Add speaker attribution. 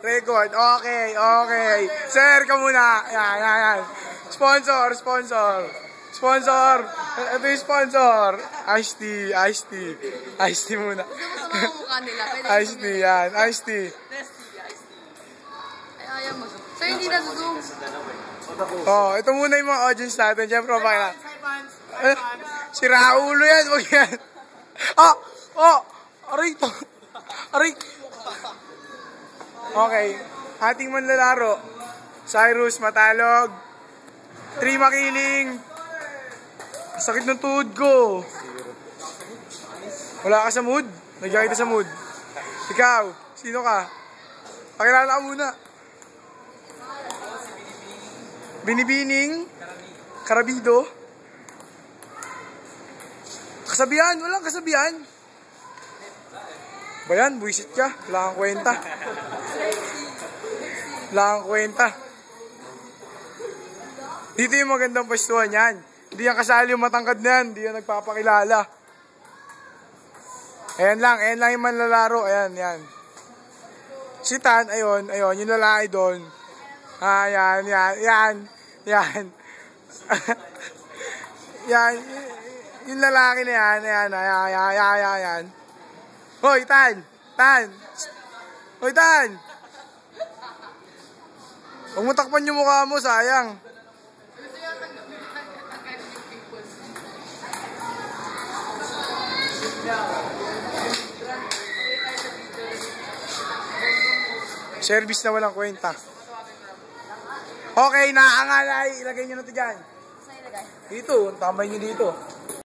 Speaker 1: Record. Okay, okay. Sir, ka muna. Yan. Sponsor. Ito yung sponsor. Iced tea muna. Iced tea, yan. Iced tea.
Speaker 2: Ayaw mo. So, hindi na zoom.
Speaker 1: Oh, ito muna yung mga audience natin. Siyempre, okay na. Si Raulo yan. Huwag yan. Aray to. Aray. Okay. Ating manlalaro. Cyrus Matalog. 3 Makiling. Sakit ng tuhod ko. Wala ka sa mood? Nagyan kita sa mood. Ikaw, sino ka? Pakilala ka muna. Binibining. Karabido. Kasabihan, walang kasabihan. Bayan, buwisit ka. Wala kang kwenta. Dito yung magandang pwestuhan yan. Hindi yan kasali yung matangkad na yan. Hindi yan nagpapakilala. Ayan lang yung manlalaro. Ayan, yan. Si Tan, ayun, yung lalaki doon. Yan. Yan, yung lalaki na yan. Hoy, Tan! Hoy, Tan! Huwag mo takpan yung mukha mo, sayang. Service na walang kwenta. Okay, nakakangalay. Ilagay nyo na ito dyan. Dito, tambay nyo dito.